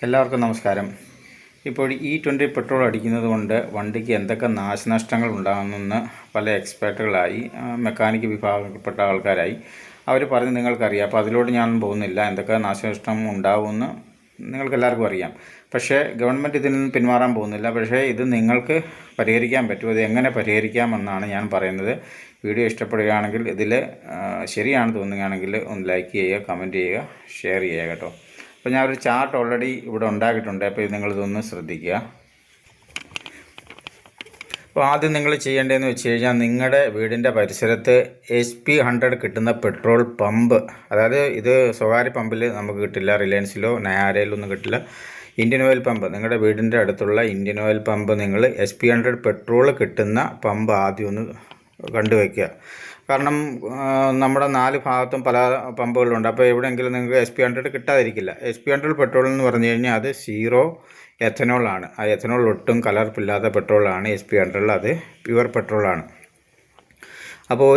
എല്ലാവർക്കും നമസ്കാരം. ഇപ്പോൾ E20 പെട്രോൾ അടിക്കുന്നത് കൊണ്ട് വണ്ടിക്ക് എന്തൊക്കെ നാശനഷ്ടങ്ങൾ ഉണ്ടാകുമെന്ന് പല എക്സ്പേർട്ടുകളായി മെക്കാനിക് വിഭാഗത്തിൽപ്പെട്ട ആൾക്കാരായി അവർ പറഞ്ഞ് നിങ്ങൾക്കറിയാം. അപ്പോൾ അതിലോട്ട് ഞാൻ പോകുന്നില്ല. എന്തൊക്കെ നാശനഷ്ടം ഉണ്ടാകുമെന്ന് നിങ്ങൾക്കെല്ലാവർക്കും അറിയാം. പക്ഷേ ഗവൺമെൻറ് ഇതിൽ നിന്ന് പിന്മാറാൻ പോകുന്നില്ല. പക്ഷേ ഇത് നിങ്ങൾക്ക് പരിഹരിക്കാൻ പറ്റും. ഇത് എങ്ങനെ പരിഹരിക്കാമെന്നാണ് ഞാൻ പറയുന്നത്. വീഡിയോ ഇഷ്ടപ്പെടുകയാണെങ്കിൽ ഇതിൽ ശരിയാണ് തോന്നുകയാണെങ്കിൽ ഒന്ന് ലൈക്ക് ചെയ്യുക, കമൻറ്റ് ചെയ്യുക, ഷെയർ ചെയ്യുക കേട്ടോ. അപ്പോൾ ഞാനൊരു ചാർട്ട് ഓൾറെഡി ഇവിടെ ഉണ്ടാക്കിയിട്ടുണ്ട്. അപ്പോൾ ഇത് നിങ്ങളിതൊന്ന് ശ്രദ്ധിക്കുക. അപ്പോൾ ആദ്യം നിങ്ങൾ ചെയ്യേണ്ടതെന്ന് വെച്ച് കഴിഞ്ഞാൽ നിങ്ങളുടെ വീടിൻ്റെ പരിസരത്ത് HP100 കിട്ടുന്ന പെട്രോൾ പമ്പ്, അതായത് ഇത് സ്വകാര്യ പമ്പിൽ നമുക്ക് കിട്ടില്ല, റിലയൻസിലോ നയാരയിലോ ഒന്നും കിട്ടില്ല. ഇന്ത്യൻ ഓയിൽ പമ്പ്, നിങ്ങളുടെ വീടിൻ്റെ അടുത്തുള്ള ഇന്ത്യൻ ഓയിൽ പമ്പ് നിങ്ങൾ HP100 പെട്രോൾ കിട്ടുന്ന പമ്പ് ആദ്യം ഒന്ന് കണ്ടുവയ്ക്കുക. കാരണം നമ്മുടെ 4 ഭാഗത്തും പല പമ്പുകളുണ്ട്. അപ്പോൾ എവിടെയെങ്കിലും നിങ്ങൾക്ക് SP100 കിട്ടാതിരിക്കില്ല. SP100 പെട്രോൾ എന്ന് പറഞ്ഞു കഴിഞ്ഞാൽ അത് 0 എഥനോളാണ്. ആ എഥനോൾ ഒട്ടും കലർപ്പില്ലാത്ത പെട്രോളാണ് SP100. അത് പ്യുവർ പെട്രോളാണ്. അപ്പോൾ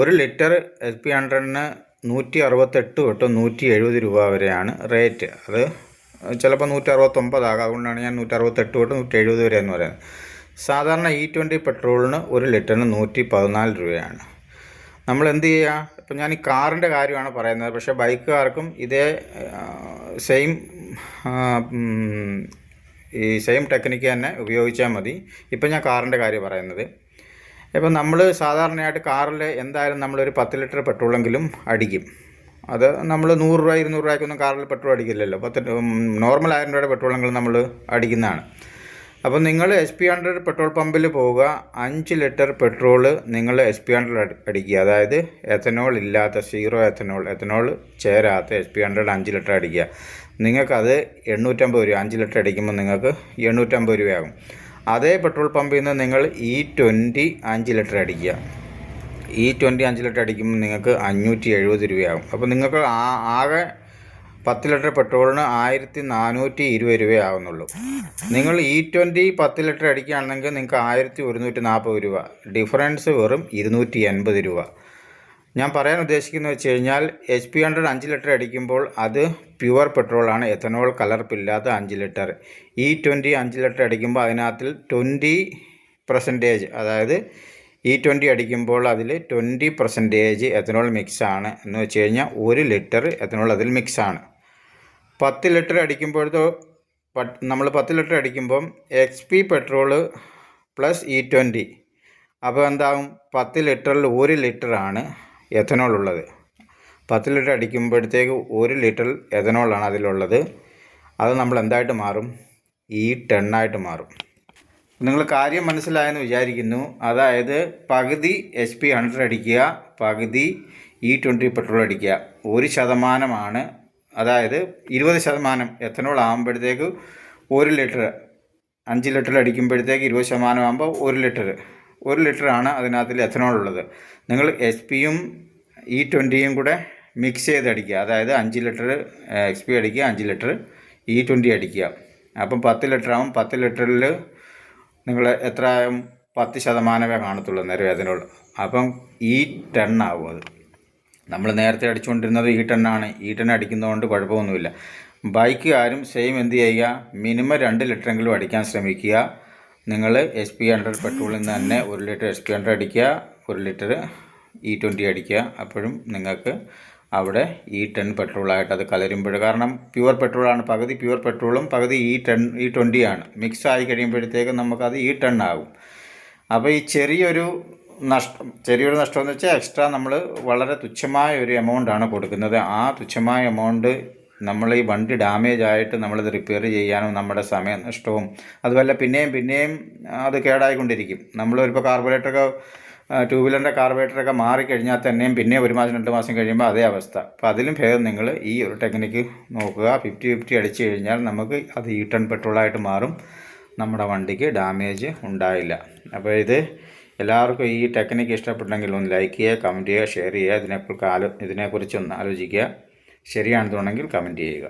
ഒരു ലിറ്റർ SP100ന് 168 തൊട്ട് 170 രൂപ വരെയാണ് റേറ്റ്. അത് ചിലപ്പോൾ 169 ആകാം. അതുകൊണ്ടാണ് ഞാൻ 168 തൊട്ട് 170 വരെ എന്ന് പറയുന്നത്. സാധാരണ E20 പെട്രോളിന് ഒരു ലിറ്ററിന് 114 രൂപയാണ്. നമ്മൾ എന്ത് ചെയ്യുക? ഇപ്പം ഞാൻ ഈ കാറിൻ്റെ കാര്യമാണ് പറയുന്നത്. പക്ഷേ ബൈക്കുകാർക്കും ഇതേ സെയിം ടെക്നിക്ക് തന്നെ ഉപയോഗിച്ചാൽ മതി. ഇപ്പം ഞാൻ കാറിൻ്റെ കാര്യം പറയുന്നത്. ഇപ്പം നമ്മൾ സാധാരണയായിട്ട് കാറിൽ എന്തായാലും നമ്മളൊരു 10 ലിറ്റർ പെട്രോളെങ്കിലും അടിക്കും. അത് നമ്മൾ 100 രൂപ 200 രൂപയ്ക്കൊന്നും കാറിൽ പെട്രോൾ അടിക്കില്ലല്ലോ. നോർമൽ 1000 രൂപയുടെ പെട്രോളെങ്കിലും നമ്മൾ അടിക്കുന്നതാണ്. അപ്പോൾ നിങ്ങൾ SP100 പെട്രോൾ പമ്പിൽ പോവുക. 5 ലിറ്റർ പെട്രോൾ നിങ്ങൾ SP100 അടിക്കുക. അതായത് എഥനോൾ ഇല്ലാത്ത 0 എഥനോൾ ചേരാത്ത SP100 5 ലിറ്റർ അടിക്കുക. നിങ്ങൾക്കത് 850 രൂപ. 5 ലിറ്റർ അടിക്കുമ്പോൾ നിങ്ങൾക്ക് 850 രൂപയാകും. അതേ പെട്രോൾ പമ്പിൽ നിന്ന് നിങ്ങൾ E20 5 ലിറ്റർ അടിക്കുക. E20 5 ലിറ്റർ അടിക്കുമ്പോൾ നിങ്ങൾക്ക് 570 രൂപയാകും. അപ്പോൾ നിങ്ങൾക്ക് ആകെ 10 ലിറ്റർ പെട്രോളിന് 1420 രൂപയാകുന്നുള്ളൂ. നിങ്ങൾ E20 10 ലിറ്റർ അടിക്കുകയാണെങ്കിൽ നിങ്ങൾക്ക് 1140 രൂപ. ഡിഫറൻസ് വെറും 280 രൂപ. ഞാൻ പറയാൻ ഉദ്ദേശിക്കുന്നത് വെച്ച് കഴിഞ്ഞാൽ HP100 5 ലിറ്റർ അടിക്കുമ്പോൾ അത് പ്യുവർ പെട്രോളാണ്, എഥനോൾ കലർപ്പില്ലാത്ത 5 ലിറ്റർ. E20 5 ലിറ്റർ അടിക്കുമ്പോൾ അതിനകത്തിൽ 20%, അതായത് E20 അടിക്കുമ്പോൾ അതിൽ 20% എഥനോൾ മിക്സാണ്. എന്ന് വെച്ച് കഴിഞ്ഞാൽ 1 ലിറ്റർ എഥനോൾ അതിൽ മിക്സാണ്. 10 ലിറ്റർ അടിക്കുമ്പോഴത്തോ നമ്മൾ 10 ലിറ്റർ അടിക്കുമ്പം XP പെട്രോള് പ്ലസ് E20, അപ്പോൾ എന്താകും? 10 ലിറ്ററിൽ 1 ലിറ്ററാണ് എഥനോൾ ഉള്ളത്. 10 ലിറ്റർ അടിക്കുമ്പോഴത്തേക്ക് 1 ലിറ്റർ എഥനോളാണ് അതിലുള്ളത്. അത് നമ്മൾ എന്തായിട്ട് മാറും? E10 ആയിട്ട് മാറും. നിങ്ങൾ കാര്യം മനസ്സിലായെന്ന് വിചാരിക്കുന്നു. അതായത് പകുതി SP100 അടിക്കുക, പകുതി E20 പെട്രോൾ അടിക്കുക. 1% അതായത് 20% എഥനോൾ ആകുമ്പോഴത്തേക്ക് 1 ലിറ്റർ 5 ലിറ്റർ അടിക്കുമ്പോഴത്തേക്ക് 20% ആകുമ്പോൾ 1 ലിറ്ററാണ് അതിനകത്തിൽ എഥനോൾ ഉള്ളത്. നിങ്ങൾ SP-യും E20യും കൂടെ മിക്സ് ചെയ്ത് അടിക്കുക. അതായത് 5 ലിറ്റർ XP അടിക്കുക, 5 ലിറ്റർ E20 അടിക്കുക. അപ്പം 10 ലിറ്റർ ആകും. 10 ലിറ്ററിൽ നിങ്ങൾ എത്രയായും 10% കാണത്തുള്ളൂ നേരെ എഥനോൾ. അപ്പം E10 ആകും. അത് നമ്മൾ നേരത്തെ അടിച്ചുകൊണ്ടിരുന്നത് E10 ആണ്. E10 അടിക്കുന്നതുകൊണ്ട് കുഴപ്പമൊന്നുമില്ല. ബൈക്കുകാരും സെയിം എന്ത് ചെയ്യുക? മിനിമം 2 ലിറ്ററെങ്കിലും അടിക്കാൻ ശ്രമിക്കുക. നിങ്ങൾ SP100 പെട്രോളിൽ നിന്ന് തന്നെ 1 ലിറ്റർ SP100 അടിക്കുക, 1 ലിറ്റർ E20 അടിക്കുക. അപ്പോഴും നിങ്ങൾക്ക് അവിടെ E10 പെട്രോളായിട്ട് അത് കലരുമ്പോൾ, കാരണം പ്യുവർ പെട്രോളാണ്, പകുതി പ്യുവർ പെട്രോളും പകുതി E20 ആണ്. മിക്സ് ആയി കഴിയുമ്പോഴത്തേക്കും നമുക്കത് E10 ആകും. അപ്പോൾ ഈ ചെറിയൊരു നഷ്ടം എന്ന് വെച്ചാൽ എക്സ്ട്രാ നമ്മൾ വളരെ തുച്ഛമായ ഒരു എമൗണ്ടാണ് കൊടുക്കുന്നത്. ആ തുച്ഛമായ എമൗണ്ട് നമ്മൾ ഈ വണ്ടി ഡാമേജ് ആയിട്ട് നമ്മളിത് റിപ്പയർ ചെയ്യാനും നമ്മുടെ സമയ നഷ്ടവും അതുപോലെ പിന്നെയും അത് കേടായിക്കൊണ്ടിരിക്കും. നമ്മളിപ്പോൾ കാർബറേറ്ററൊക്കെ 2 വീലറിൻ്റെ കാർബറേറ്ററൊക്കെ മാറിക്കഴിഞ്ഞാൽ തന്നെയും പിന്നെ 1 മാസം 2 മാസം കഴിയുമ്പോൾ അതേ അവസ്ഥ. അപ്പോൾ അതിലും ഭേദം നിങ്ങൾ ഈ ഒരു ടെക്നിക്ക് നോക്കുക. 50-50 അടിച്ചു കഴിഞ്ഞാൽ നമുക്ക് അത് E10 പെട്രോളായിട്ട് മാറും. നമ്മുടെ വണ്ടിക്ക് ഡാമേജ് ഉണ്ടായില്ല. അപ്പോൾ ഇത് എല്ലാവർക്കും ഈ ടെക്നിക്ക് ഇഷ്ടപ്പെട്ടെങ്കിൽ ഒന്ന് ലൈക്ക് ചെയ്യുക, കമൻറ്റ് ചെയ്യുക, ഷെയർ ചെയ്യുക. ഇതിനെക്കുറിച്ചൊന്ന് ആലോചിക്കുക. ശരിയാണെന്നുണ്ടെങ്കിൽ കമൻറ്റ് ചെയ്യുക.